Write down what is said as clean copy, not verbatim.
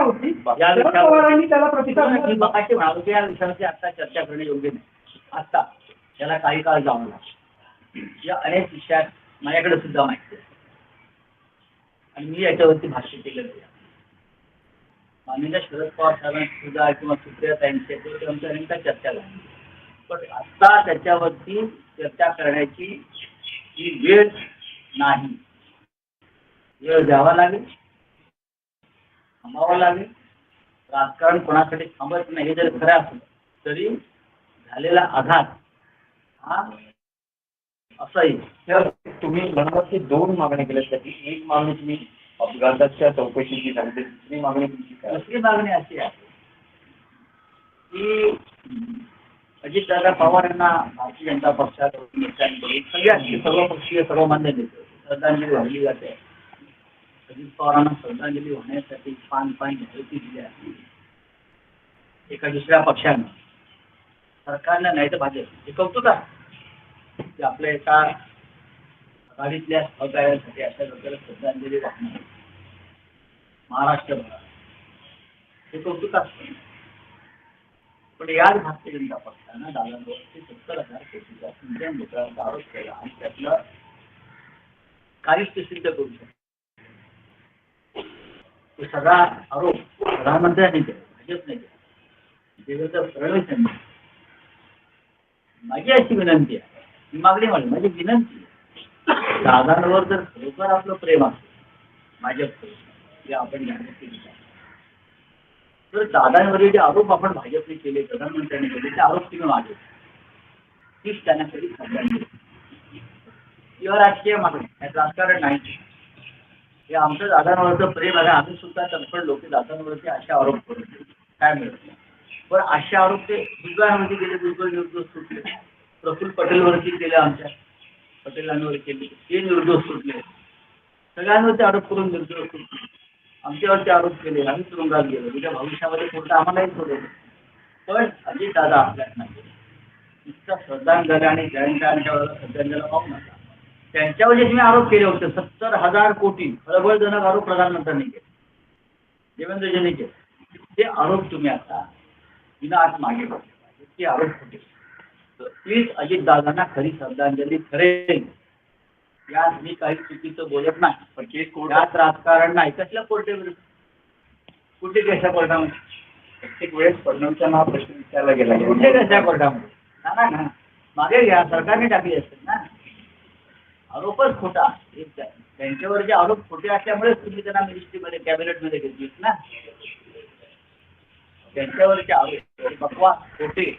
होती. या शरद पवारांनी त्याला प्रतिसाद मी दिला. मगाशी म्हणालो की या विषयावरती आता चर्चा करणे योग्य नाही. आता त्याला काही काळ जाऊन या अनेक विषयात माझ्याकडे सुद्धा माहिती आहे आणि मी याच्यावरती भाष्य केलेलं आहे. माननीय शरद पवार साहेबांशी सुद्धा किंवा सुप्रियाताईंशी याच्यावरती आमच्या अनेकदा चर्चा झाली, पण आता त्याच्यावरती चर्चा करण्याची ही वेळ नाही. वेळ द्यावा लागेल, थांबावं लागेल. राजकारण कोणासाठी थांबत नाही. हे जर खरं असलं तरी झालेला आघात हा असाही. तर तुम्ही म्हणालात की 2 मागण्या केल्या त्याची एक मागणी तुम्ही अपघाताच्या चौकशीची झाली, दुसरी मागणी तुमची काय? दुसरी मागणी अशी आहे की अजितदादा पवार यांना भारतीय जनता पक्षात नेत्यांकडून सगळ्यांची सर्वपक्षीय सर्वमान्य नेते श्रद्धांजली वाहिली जाते. अजित पवारांना श्रद्धांजली वाहण्यासाठी पान माहिती दिली आहे एका दुसऱ्या पक्षानं, सरकारनं नाही तर भाजप. हे कौतुक आहे की आपल्या एका आघाडीतल्या सहकार्यासाठी अशा प्रकारे श्रद्धांजली वाहणं महाराष्ट्रभरात हे कौतुक असतं. पण याच भारतीय जनता पक्षानं दादांवरती 70,000 कोटीचा सिंचन घोटाळ्याचा आरोप केला आणि त्यातलं काहीच ते सिद्ध करू शकतो. तो सगळा आरोप प्रधानमंत्र्यांनी केला, भाजपने केला, देवेंद्र फडणवीस यांनी. माझी अशी विनंती आहे, ही मागणी माझी विनंती आहे, दादांवर जर खरोखर आपलं प्रेम असेल भाजप हे आपण जाणून केली तर दादांवरील जे आरोप आपण भाजपने केले, प्रधानमंत्र्यांनी केले, ते आरोप तुम्ही मागे तीच त्यांना कधी श्रद्धांजली. किंवा राजकीय मागणी राजकारण नाही. हे आमचं दादांवरचं प्रेम आहे. आम्ही सुद्धा तत्पर लोक दादांवरती असे आरोप करू काय मिळत नाही. पण असे आरोप ते भुजबळांवरती केले, भुजबळ निर्दोष सुटले. प्रफुल्ल पटेलवरती केले, आमच्या पटेलांवर केले, ते निर्दोष सुटले. सगळ्यांवरती आरोप करून निर्दोष सुटले. आमच्यावरती आरोप केले, आम्ही तुरुंगात गेलो. तुझ्या भविष्यामध्ये कोणतं आम्हालाही सोडवलं. पण अजित दादा आपल्यात नाही. नुसतं श्रद्धांजली आणि जयंतांच्या वेळेला श्रद्धांजलीला पाहू नका. त्यांच्यावर जे तुम्ही आरोप केले होते 70,000 कोटी खळबळजनक आरोप प्रधानमंत्र्यांनी केले, देवेंद्रजींनी केले, ते आरोप तुम्ही आता विनाश मागे पाहिजे ते आरोप होते. तर प्लीज अजितदादांना खरी श्रद्धांजली ठरेल. यात मी काही चुकीचं बोलत नाही. पण केस यात राजकारण नाही. कसल्या कोर्टेविरुद्ध कुठे कशा कोर्टामध्ये प्रत्येक वेळेस फडणवीसांना हा प्रश्न विचारला गेला कुठे कशा कोर्टामध्ये ना मागे घ्या. सरकारने टाकली असतील ना. आरोपच खोटा. त्यांच्यावर जे आरोप खोटे असल्यामुळेच तुम्ही त्यांना मिनिस्ट्रीमध्ये कॅबिनेटमध्ये घेतलीत ना. त्यांच्यावरचे आरोप बकवास खोटे